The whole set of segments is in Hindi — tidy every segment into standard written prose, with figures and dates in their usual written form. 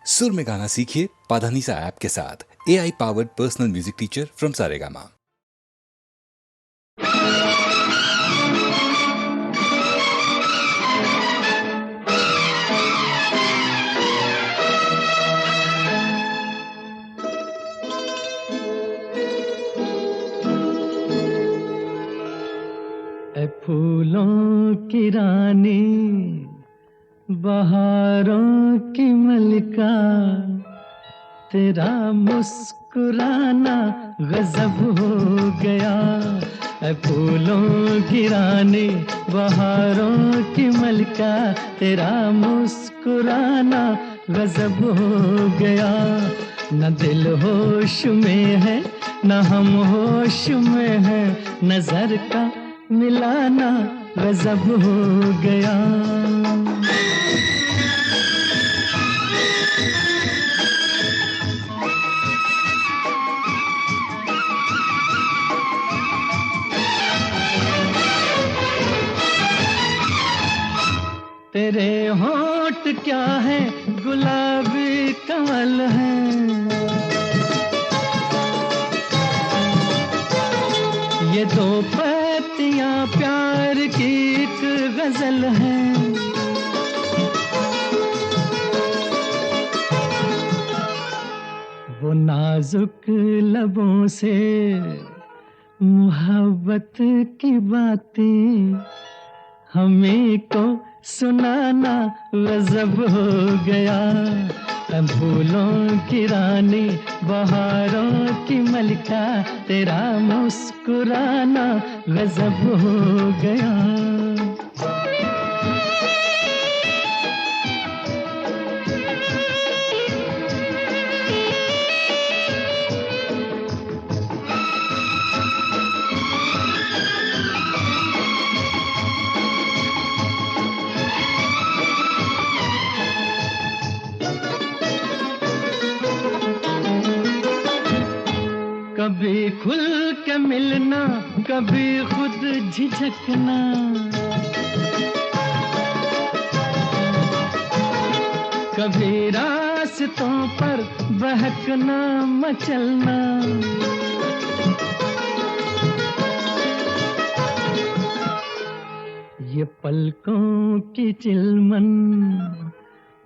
सुर में गाना सीखिए पाधानीसा ऐप के साथ। AI powered personal music teacher from Saregama. ऐ फूलों की रानी, बहारों की मलिका, तेरा मुस्कुराना गजब हो गया। ऐ फूलों की रानी, बहारों की मलिका, तेरा मुस्कुराना गजब हो गया। न दिल होश में है, न हम होश में है, नजर का मिलाना गजब हो गया। तेरे होंठ क्या है, गुलाबी कमल है, ये दो पत्तियां प्यार की एक गजल है। वो नाजुक लबों से मोहब्बत की बातें हमें को सुनाना गजब हो गया। फूलों की रानी, बहारों की मलिका, तेरा मुस्कुराना गजब हो गया। कभी खुल के मिलना, कभी खुद झिझकना, कभी रास्तों पर बहकना मचलना। ये पलकों की चिलमन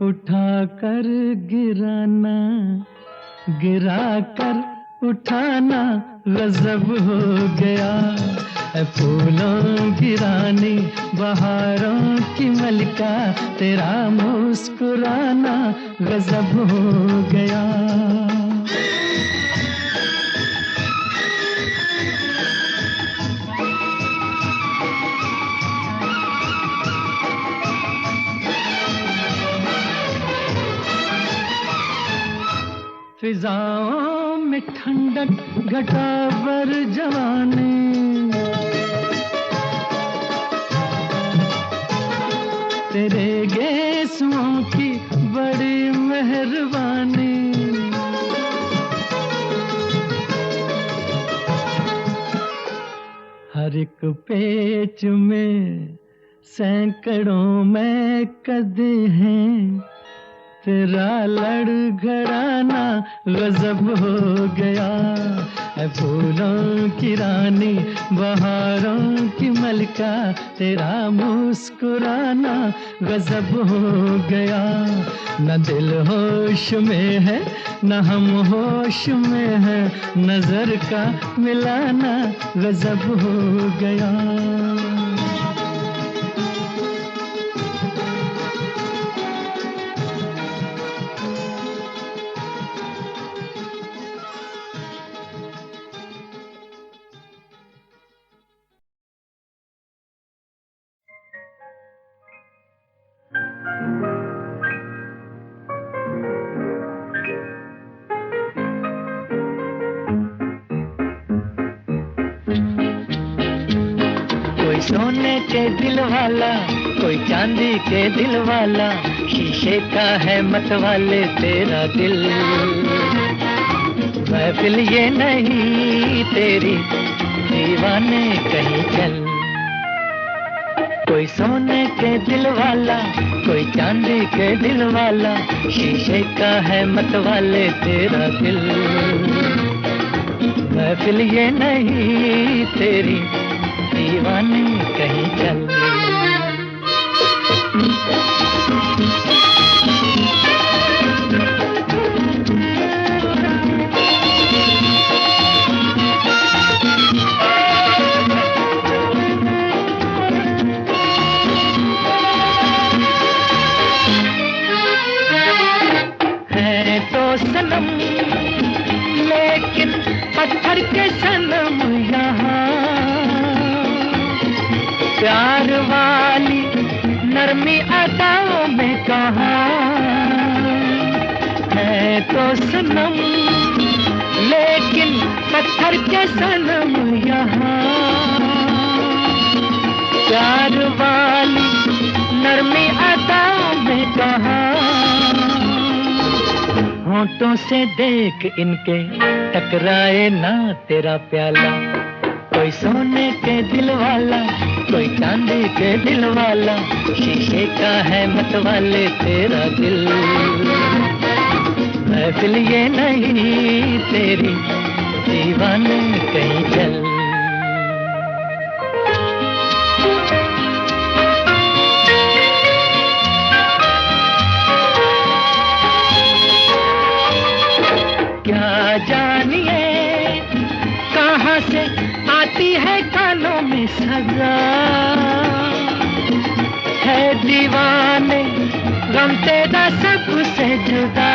उठा कर गिराना, गिरा कर उठाना गजब हो गया। फूलों की रानी, बहारों की मलिका, तेरा मुस्कुराना गजब हो गया। फिजाओं में ठंडक, घटा पर जवानी, तेरे गेसुओं की बड़ी मेहरबानी। हर एक पेच में सैकड़ों में कदे हैं, तेरा लड़खड़ाना गजब हो गया। फूलों की रानी, बहारों की मलिका, तेरा मुस्कुराना गजब हो गया। न दिल होश में है, न हम होश में है, नजर का मिलाना गजब हो गया। कोई सोने के दिल वाला, कोई चांदी के दिल वाला, शीशे का है मतवाले तेरा दिल। महफिल ये नहीं तेरी, दीवाने कहीं चल। कोई सोने के दिल वाला, कोई चांदी के दिल वाला, शीशे का है मत वाले तेरा दिल। महफिल ये नहीं तेरी, दीवाने कहीं चल। है तो सनम लेकिन पत्थर के सनम यहाँ, प्यार वाली नरमी अदाओं में कहाँ। है तो सनम लेकिन पत्थर के सनम यहाँ, प्यार वाली नरमी अदाओं में कहाँ। होठों से देख इनके टकराए ना तेरा प्याला, कोई सोने के दिल वाला, कोई चांदी के दिल वाला, शीशे का है मत वाले तेरा दिल। महफिल ये नहीं तेरी, दीवाने कहीं चल। क्या जानिए कहाँ से आती है कानों में सजा, है दीवाने गम तेरा सबसे जुदा।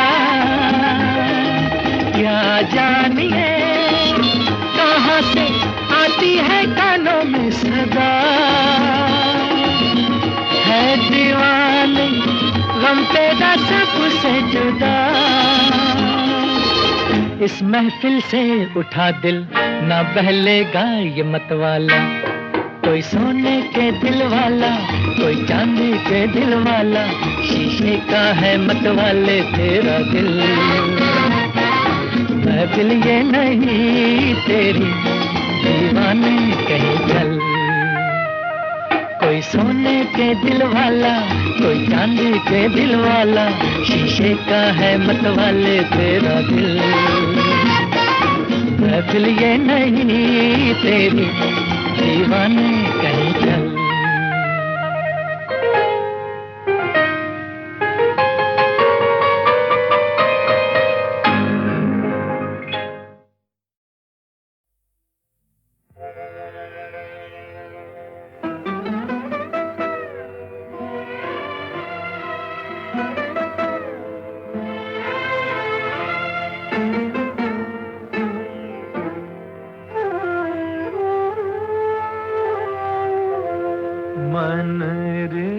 क्या जानिए कहाँ से आती है कानों में सजा, है दीवाने गम तेरा सबसे जुदा। इस महफिल से उठा दिल ना बहलेगा ये मत वाला, कोई सोने के दिल वाला, कोई चांदी के दिल वाला, शीशे का है मत वाले तेरा दिल। महफिल ये नहीं तेरी, दीवाने कहीं चल। कोई सोने के दिल वाला, कोई चांदी के दिल वाला, शीशे का है मत वाले तेरा दिल। महफिल ये नहीं तेरी, दीवाने कहीं चल। मन रे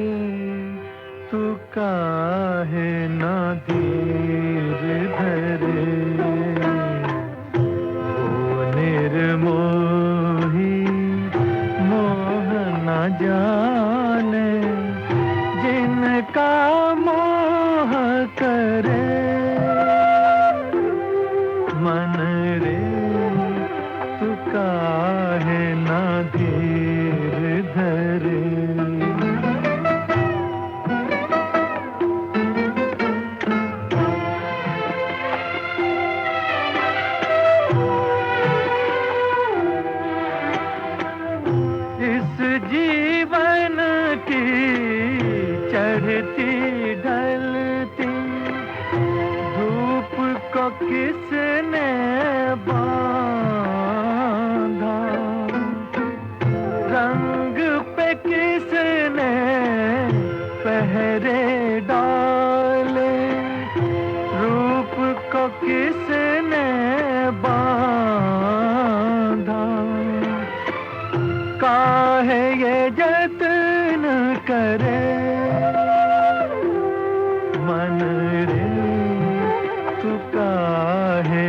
तू काहे ना धीर धरे, ओ निर्मोही मोह न जाने, जिनका मोह करे। मन रे तू काहे ना धीर धरे। इस जीवन की चढ़ती ढलती धूप को किसने बांधा, रंग पे किसने पहरे डाले, रूप को किसने बांधा। काहे ये जतन करे, मन रे तू काहे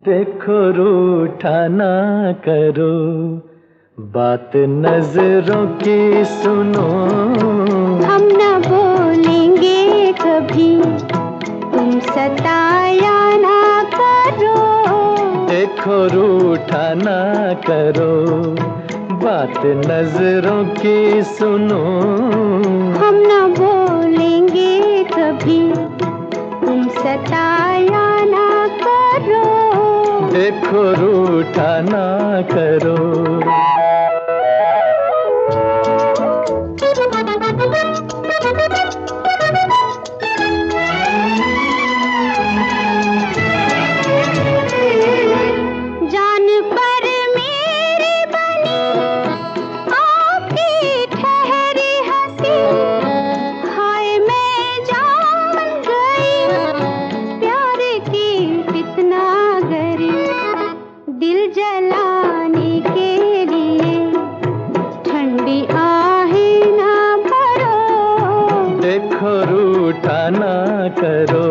देखो रूठा ना करो, बात नजरों की सुनो। हम न बोलेंगे कभी, तुम सताया ना करो। देखो रूठा ना करो, बात नजरों की सुनो। हम न बोलेंगे कभी, तुम सताया ना करो। देखो रूठा ना करो। जान पर मेरी बनी आपकी ठहरी हंसी, हाय मैं जान गई प्यार की कितना गरी। दिल जलाने के लिए ठंडी आहें ना भरो। देखो रूठा ना करो,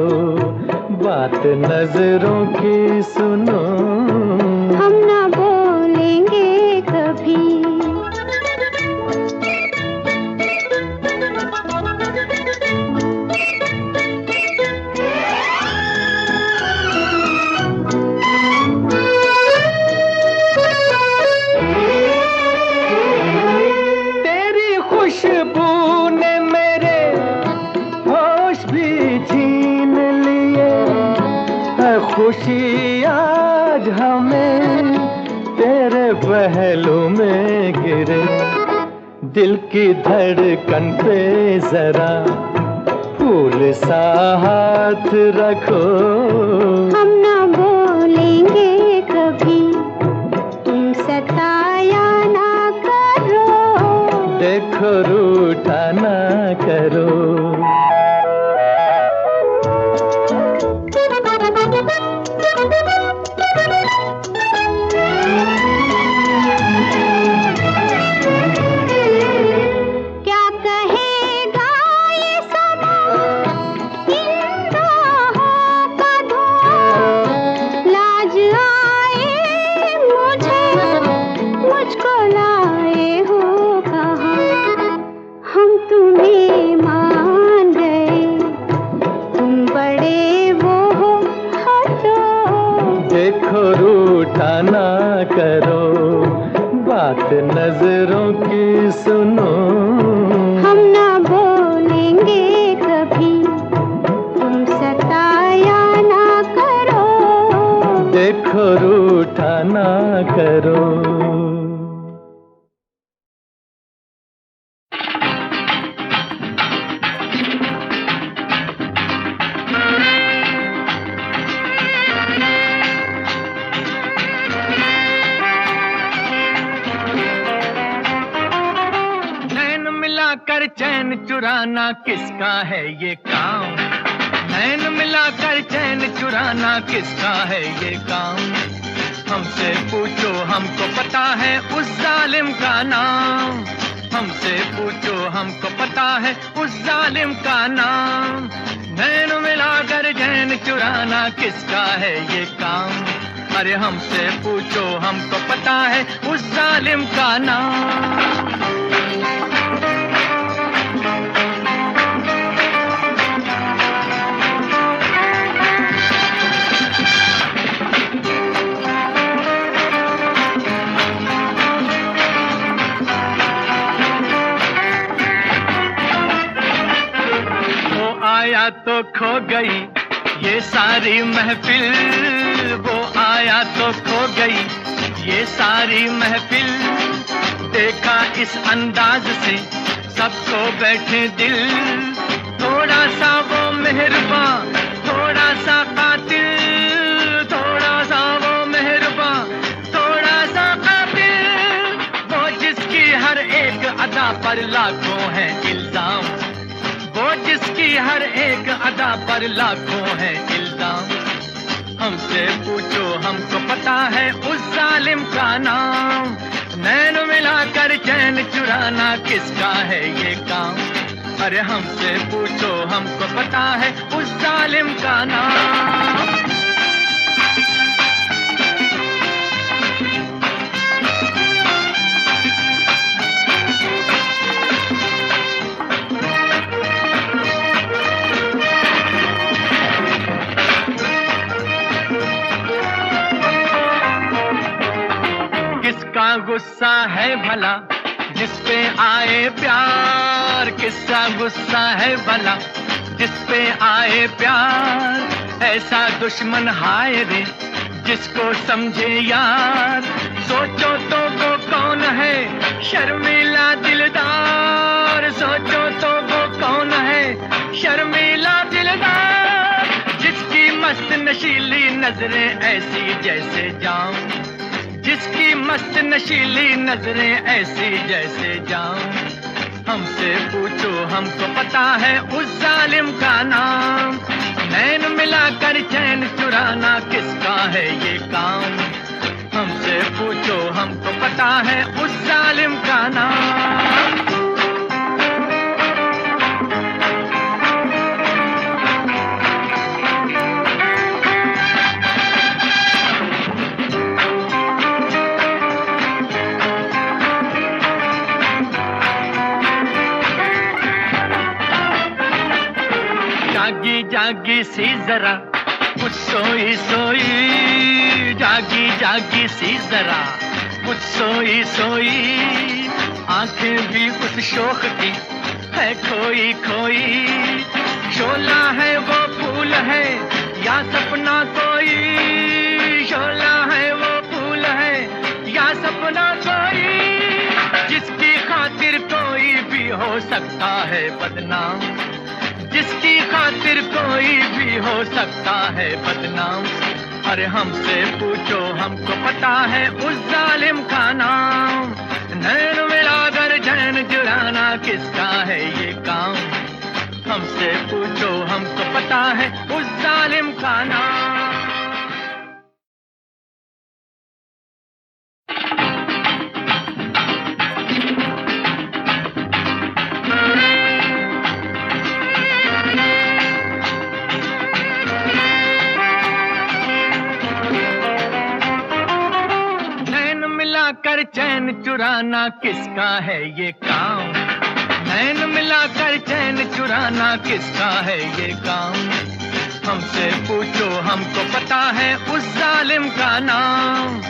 बात नजरों की सुनो। हम न बोलेंगे कभी। तेरी खुशबू ने मेरे होश भी छीन लिए। है खुशी आज हमें तेरे पहलू में गिरे। दिल की धड़कन पे जरा फूल सा हाथ रखो। हम न बोलेंगे कभी, तुम सताया ना करो। देखो रूठा ना करो। क्या कहेगा ये समा, इन राहों का धुआं। लाज आए मुझे, मुझको लाए हो कहाँ। हम तुम्हें मान गए, तुम बड़े वो हो हटो। देखो रूठा ना करो, बात नजरों की सुनो। हम न बोलेंगे कभी, तुम सताया ना करो। देखो रूठा ना करो। नैन मिलाकर चैन चुराना किसका है ये काम। नैन मिलाकर चैन चुराना किसका है ये काम। हमसे पूछो हमको पता है उस जालिम का नाम। हमसे पूछो हमको पता है उस जालिम का नाम। नैन मिलाकर चैन चुराना किसका है ये काम। अरे हमसे पूछो हमको पता है उस जालिम का नाम। आया तो खो गई ये सारी महफिल। वो आया तो खो गई ये सारी महफिल। देखा इस अंदाज से सबको बैठे दिल। थोड़ा सा वो मेहरबान, थोड़ा सा कातिल। थोड़ा सा वो मेहरबान, थोड़ा सा कातिल। वो जिसकी हर एक अदा पर लाखों है इल्जाम। वो जिसकी हर एक अदा पर लाखों है इल्जाम। हमसे पूछो हमको पता है उस जालिम का नाम। नैन मिलाकर चैन चुराना किसका है ये काम। अरे हमसे पूछो हमको पता है उस जालिम का नाम। गुस्सा है भला जिस पे आए प्यार, किसका गुस्सा है भला जिस पे आए प्यार। ऐसा दुश्मन हाय रे जिसको समझे यार, सोचो तो वो कौन है शर्मीला दिलदार, सोचो तो वो कौन है शर्मीला दिलदार। जिसकी मस्त नशीली नजरें ऐसी जैसे जाम, जिसकी मस्त नशीली नजरें ऐसी जैसे जाम। हमसे पूछो हमको पता है उस जालिम का नाम, नैन मिलाकर चैन चुराना किसका है ये काम। हमसे पूछो हमको पता है उस जालिम का नाम। जागी जागी सी जरा कुछ सोई सोई, जागी जागी सी जरा कुछ सोई सोई। आंखें भी उस शोक की है खोई खोई, शोला है वो फूल है या सपना कोई, शोला है वो फूल है या सपना कोई। जिसकी खातिर कोई भी हो सकता है बदनाम, जिसकी खातिर कोई भी हो सकता है बदनाम। अरे हमसे पूछो हमको पता है उस जालिम का नाम, नैन मिलाकर चैन चुराना किसका है ये काम। हमसे पूछो हमको पता है उस जालिम का नाम। कर चैन चुराना किसका है ये काम, नैन मिलाकर चैन चुराना किसका है ये काम। हमसे पूछो हमको पता है उस जालिम का नाम,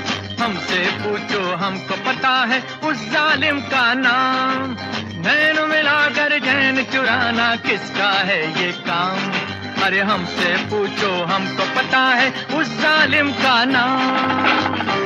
हमसे पूछो हमको पता है उस जालिम का नाम। नैन मिलाकर चैन चुराना किसका है ये काम। अरे हमसे पूछो हमको पता है उस जालिम का नाम।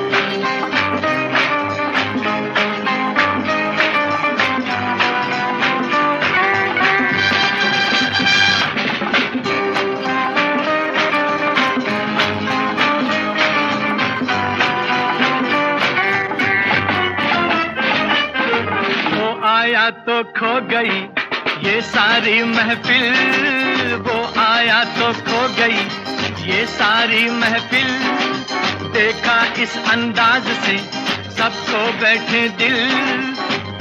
आया तो खो गई ये सारी महफिल, वो आया तो खो गई ये सारी महफिल। देखा इस अंदाज से सबको बैठे दिल,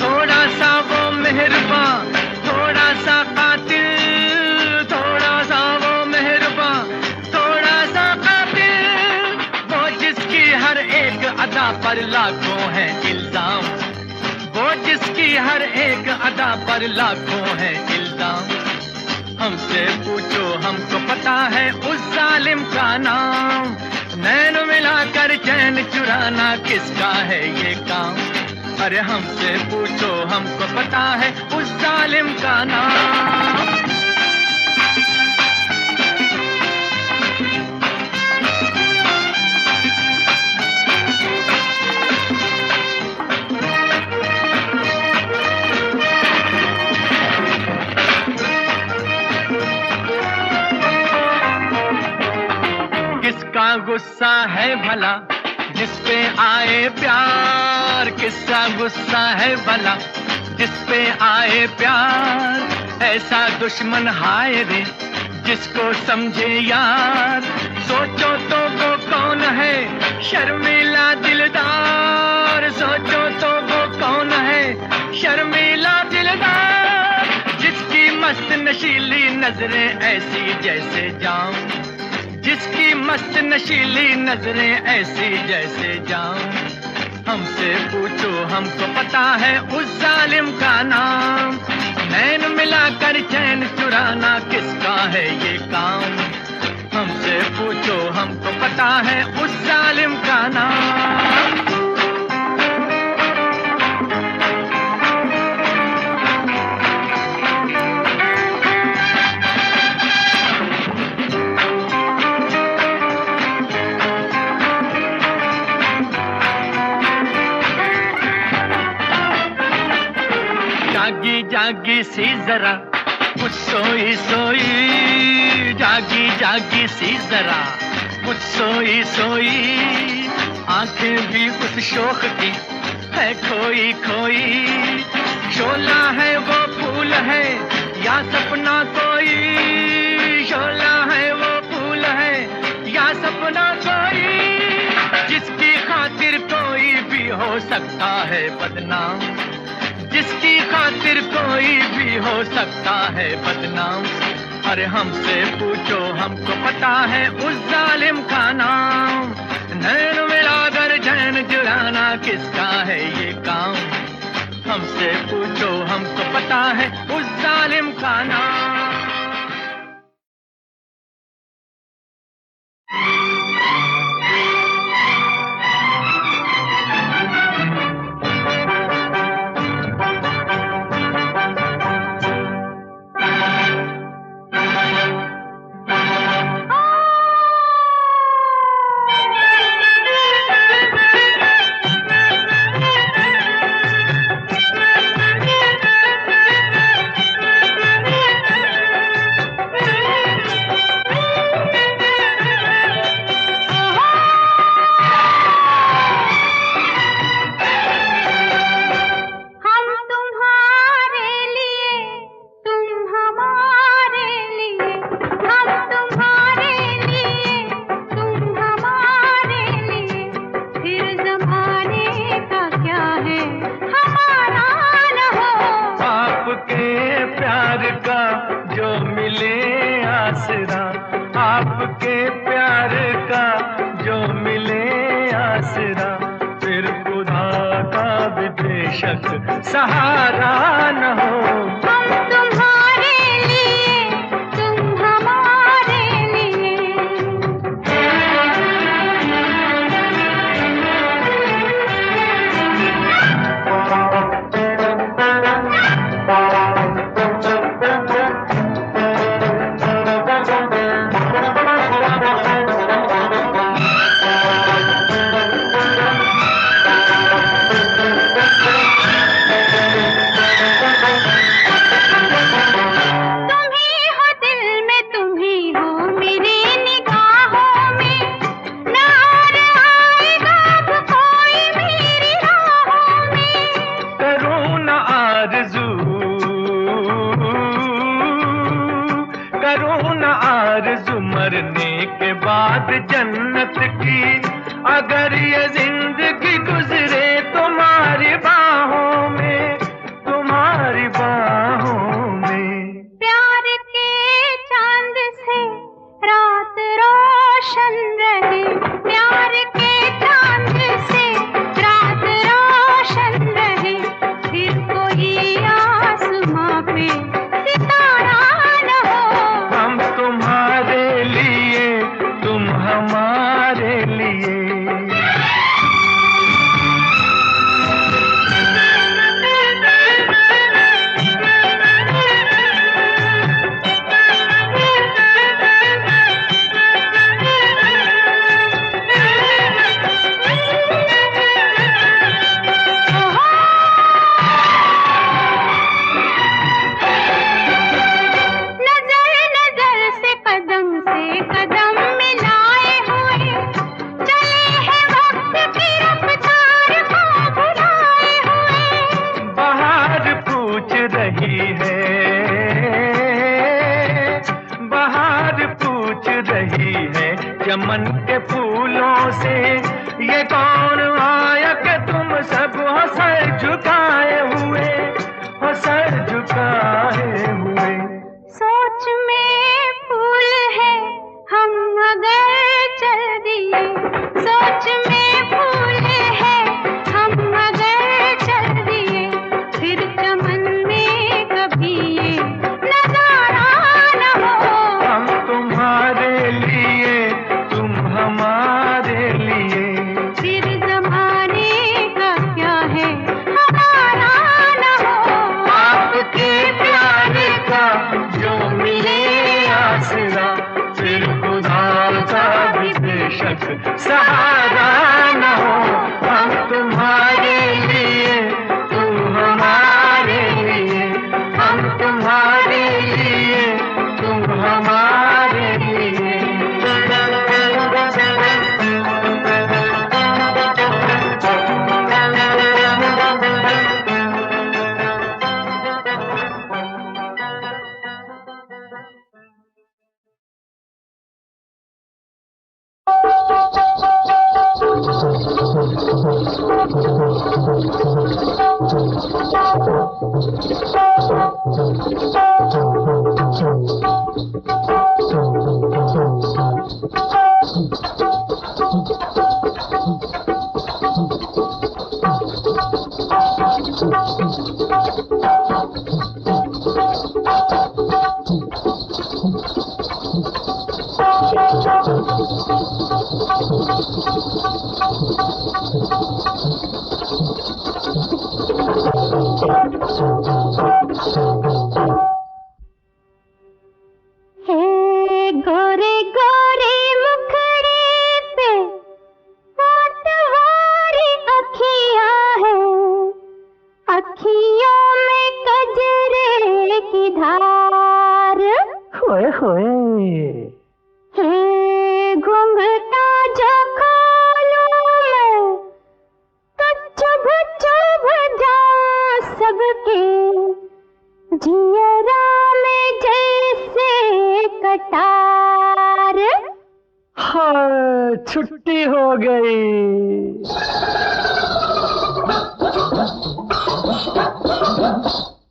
थोड़ा सा वो मेहरबान थोड़ा सा कातिल, थोड़ा सा वो मेहरबान थोड़ा सा कातिल। वो जिसकी हर एक अदा पर लाखों है इल्जाम, वो जिसकी हर एक अदा पर लाखों है इल्जाम। हमसे पूछो हमको पता है उस जालिम का नाम, नैन मिलाकर चैन चुराना किसका है ये काम। अरे हमसे पूछो हमको पता है उस जालिम का नाम। किसका गुस्सा है भला जिस पे आए प्यार, किसका गुस्सा है भला जिस पे आए प्यार। ऐसा दुश्मन हाय रे जिसको समझे यार, सोचो तो वो कौन है शर्मीला दिलदार, सोचो तो वो कौन है शर्मीला दिलदार। जिसकी मस्त नशीली नजरें ऐसी जैसे जाम, जिसकी मस्त नशीली नजरें ऐसी जैसे जाम। हमसे पूछो हमको पता है उस जालिम का नाम, नैन मिलाकर चैन चुराना किसका है ये काम। हमसे पूछो हमको पता है उस जालिम का नाम। सी जरा कुछ सोई सोई, जागी जागी सी जरा कुछ सोई सोई, आंखें भी उस शोख की है खोई खोई। शोला है वो फूल है या सपना कोई, शोला है वो फूल है या सपना कोई, जिसकी खातिर कोई भी हो सकता है बदनाम, जिसकी खातिर कोई भी हो सकता है बदनाम। अरे हमसे पूछो हमको पता है उस जालिम का नाम, नैन मिलाकर चैन चुराना किसका है ये काम। हमसे पूछो हमको पता है उस जालिम का नाम। आपके प्यार का जो मिले आसरा, फिर खुदा का भी बेशक सहारा न हो। हम तुम्हारे लिए तुम हमारे मरने के बाद जन्नत की, अगर ये जिंदगी गुजरे तुम्हारी बाहों में, तुम्हारी बाहों में। प्यार के चांद से रात रोशन रहे, प्यार के चांद से रात रोशन रहे, फिर कोई आसमां पे सितारा न हो। हम तुम्हारे लिए तुम हमारे लिए। चमन के फूलों से ये कौन आया कि तुम सब हो सर झुकाए हुए, हो सर झुकाए हुए। सोच में फूल है हम अगर चल दिए, सोच में फूल है हम अगर चल दिए, फिर चमन में कभी ये नजारा न हो। हम तुम्हारे लिए तुम हमारे लिए, फिर जमाने का क्या है हमारा न हो। आपके प्यार का जो मिले आसरा, फिर खुदा का भी बेशक सहारा न हो। हम तुम्हारे लिए तुम हमारे लिए, हम गोरे गोरे मुखड़े पे पतवारी अखियां हैं, अखियों में कजरे की धार। होए होए हे घूंघटा जो खोलूं मैं तो चुभ चुभ जाऊं सबके जियरा में जैसे कटार। हाँ, छुट्टी हो गई।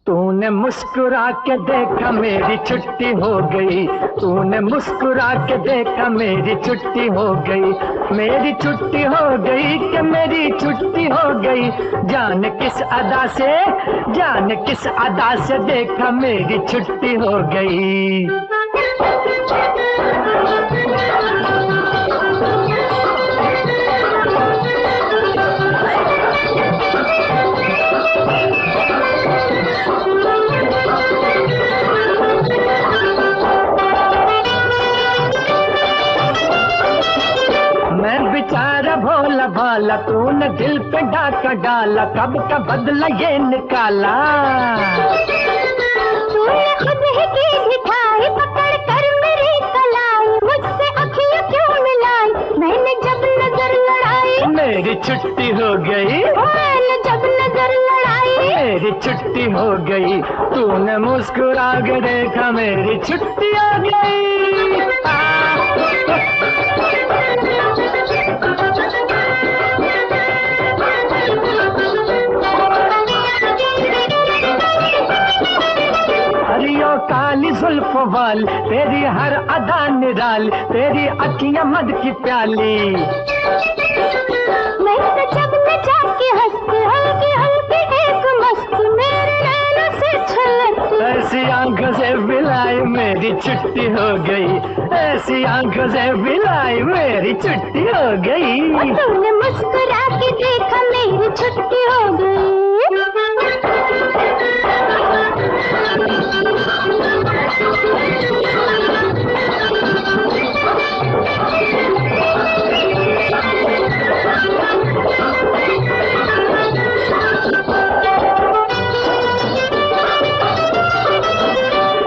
तूने मुस्कुरा के देखा मेरी छुट्टी हो गई, तूने मुस्कुरा के देखा मेरी छुट्टी हो गई, मेरी छुट्टी हो गई कि मेरी छुट्टी हो गई। जान किस अदा से, जान किस अदा से देखा मेरी छुट्टी हो गई। बेचारा भोला भाला तूने दिल पे डाका डाला, कब का बदला ये निकाला। तूने खुद ही की दिखाई पकड़ कर मेरी कलाई, मुझसे अखियां क्यों मिलाई, मैंने जब नजर लड़ाई मेरी छुट्टी हो गई। मैंने जब नजर लड़ाई मेरी छुट्टी हो गई, तूने मुस्कुरा के देखा मेरी छुट्टी हो गई। हरियो काली जुल्फ वाल तेरी हर अदा निराल, तेरी अखियां मद की प्याली। मैं तो जब नचा के हंसती हल्की हल्की एक मस्त मेरे नैनों से छलकती। ऐसी आंखों से बिलाई मेरी छुट्टी हो गई, ऐसी आंखों से बिलाई मेरी छुट्टी हो गई। तूने मुस्कुरा के देखा मेरी छुट्टी हो गई।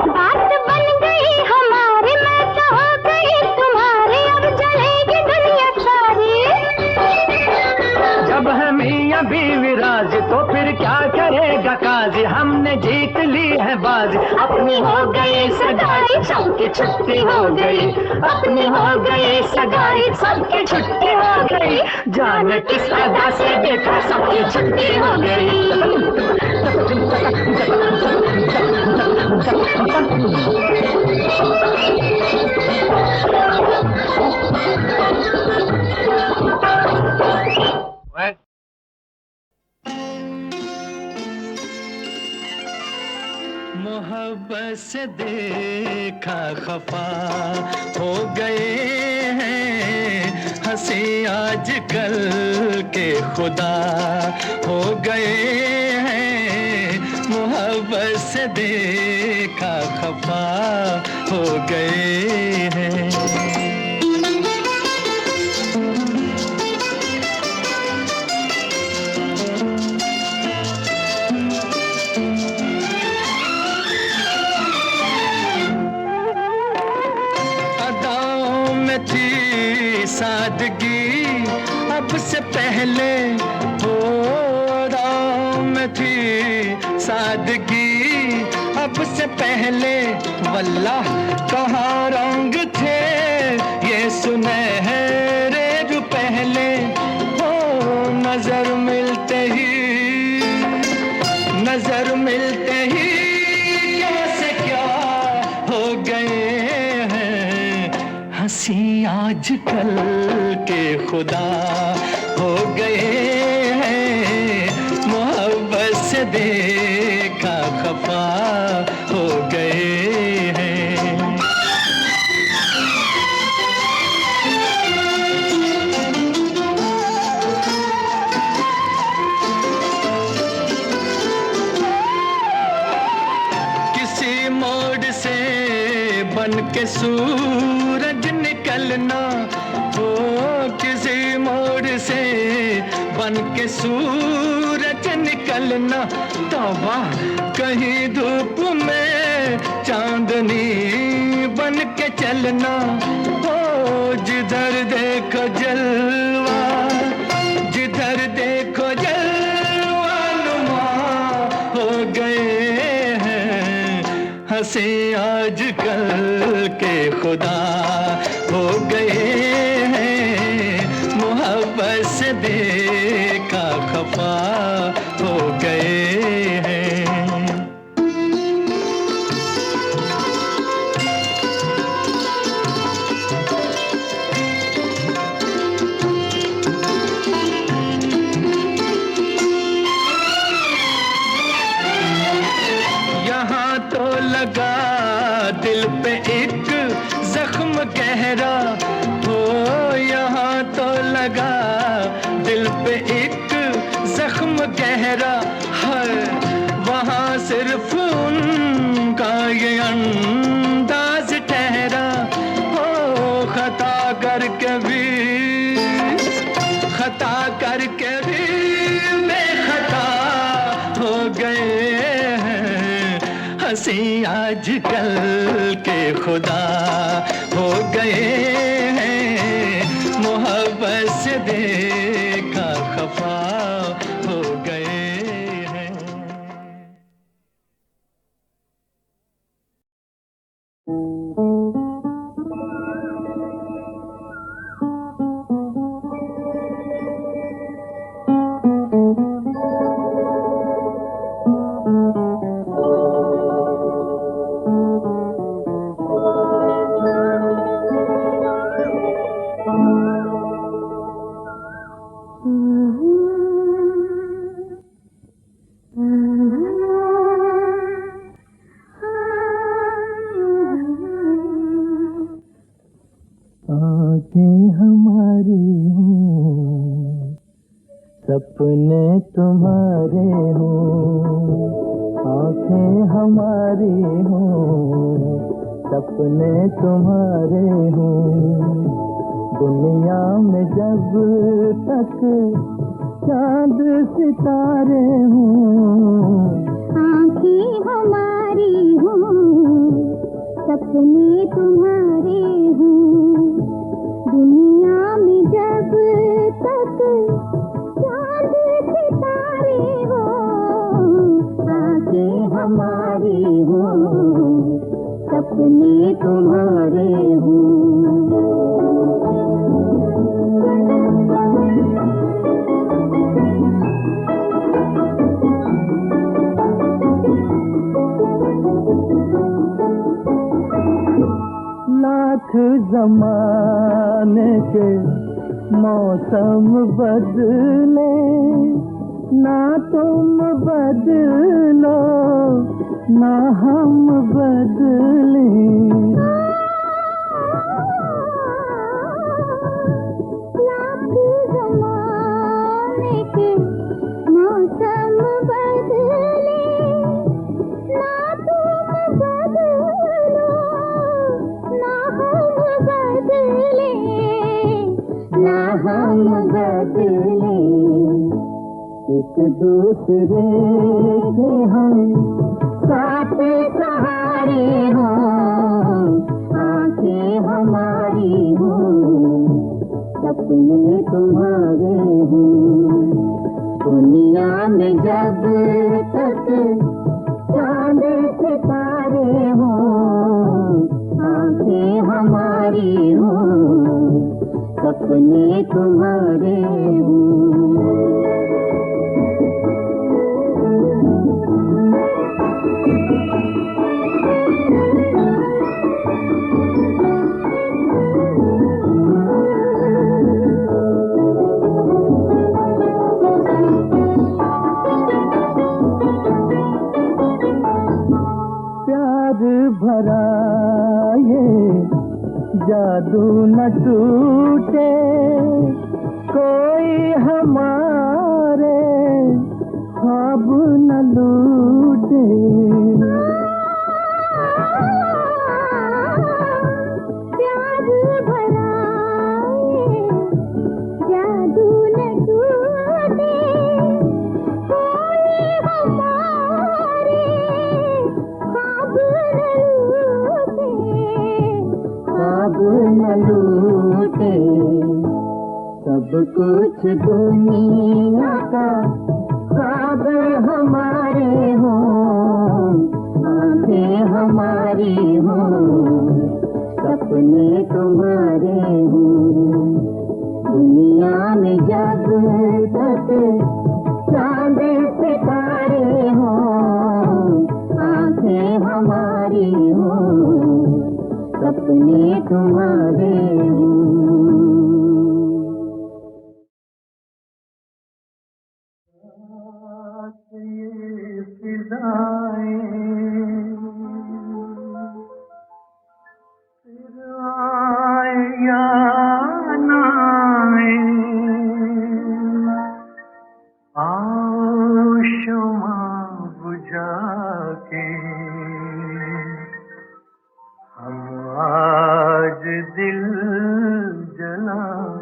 बात बन गई हमारी, मैं तो हो गई तुम्हारी, अब जलेगी दुनिया सारी। जब है मियां बीवी राज तो फिर क्या करेगा काज, हमने जीत ली है बाज। अपनी हो गई सगाई सबकी छुट्टी हो गई, अपनी हो गई सगाई सबकी छुट्टी हो गई। जाने किस अदा से देखा सबकी छुट्टी हो गई। मोहब्बत से देखा खफा हो गए हैं, हंसी आजकल के खुदा हो गए हैं। मोहब्बत से देखा खफा हो गए हैं। थी सादगी अब से पहले, हो राम में थी सादगी अब से पहले। वल्लाह कहाँ रंग थे ये सुनहरे जो पहले, हो नजर मिलते ही हो गए हैं, हंसी आजकल के खुदा हो गए हैं, मोहब्बत से देखा खफा हो गए हैं। बन के सूरज निकलना हो, किसी मोड़ से बन के सूरज निकलना, तौबा कहीं धूप में चांदनी बन के चलना हो, जिधर देखो जलवा, जिधर देखो जलवा नुमा हो गए हैं, हंसी आजकल के खुदा हो गए हैं, मोहब्बत से देखा खफा हो गए हैं। यहाँ तो लगा दिल पे एक जख्म गहरा हो, यहाँ तो लगा दिल पे एक जख्म गहरा है, वहाँ सिर्फ उनका ये अंदाज ठहरा हो, खता करके भी, खता करके भी बेखता हो गए हैं, हंसी आजकल के खुदा हो गए हैं, मोहब्बत से देखा खफा हो गए हैं। आँखें हमारी हों, सपने तुम्हारे हों, आँखें हमारी हों, सपने तुम्हारे हों, दुनिया में जब तक चांद सितारे हों, आँखें हमारी हों, सपने तुम्हारे हों, दुनिया में जब तक चांद सितारे हों, आँखें हमारी हों, सपने तुम्हारे हों। लाख ज़माने के मौसम बदले, ना तुम बदलो ना हम बदले, लाख ज़माने के मौसम बदले, ना तुम बदलो ना हम बदले, ना हम बदले, एक दूसरे के हम साथ सहारे हों, आँखें हमारी हों, सपने तुम्हारे हों, दुनिया में जब तक चांद सितारे हों, आँखें हमारी हों, सपने तुम्हारे हों। ये जादू न टूटे, कोई हमारे ख्वाब न लूटे। प्यार भरा ये जादू न टूटे, कोई हमारे ख्वाब न लूटे। सब कुछ दुनिया का ख्वाब हमारे हों, आंखें हमारी हों, सपने तुम्हारे हों। दुनिया में जब तक चांद सितारे हों, आंखें हमारी हों, सपने तुम्हारे हों। ये फिजाएं फिर आए या ना आए, आओ शमा बुझा के हम आज दिल जलाएं।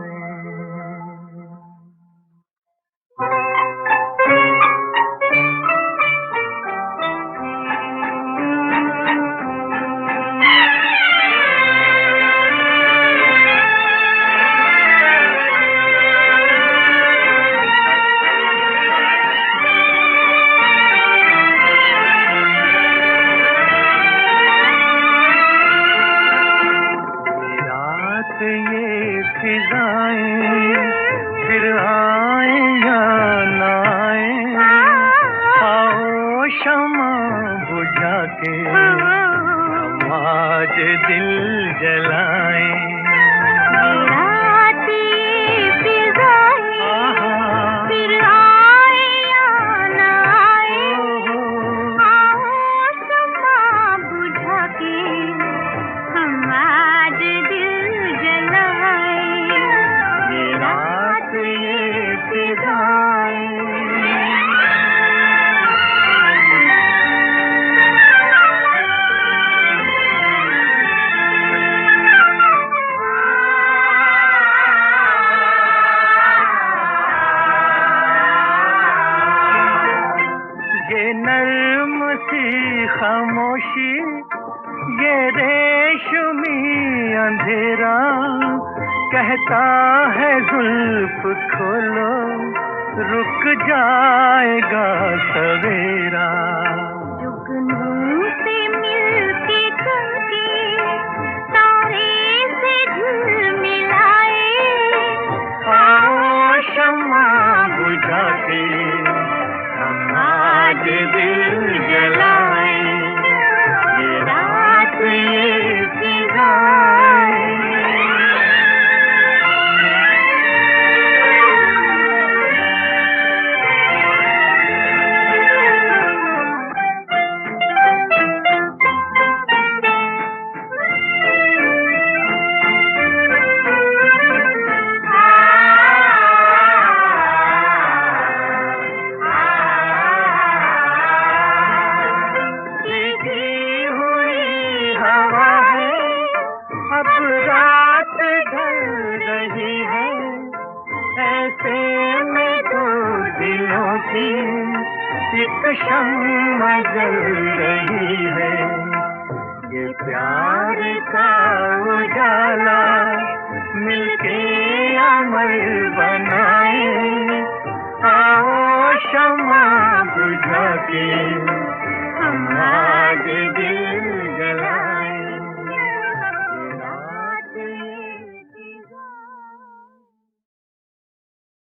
ये फिजाएं फिर आए या ना आए, आओ शमा बुझा के हम आज दिल जलाएं। खामोशी ये रेशमी अंधेरा कहता है जुल्फ खोलो, रुक जाएगा सवेरा। जुगनू से मिलके चमके तारे से झिलमिलाए, आओ शम्मा बुझा के हम आज दिल जलाए। ये रात ये फिजाएं एक शम्मा जल रही है। ये प्यार का उजाला मिलके अमर बनाए, आओ शम्मा बुझा के हम आज दिल जलाए।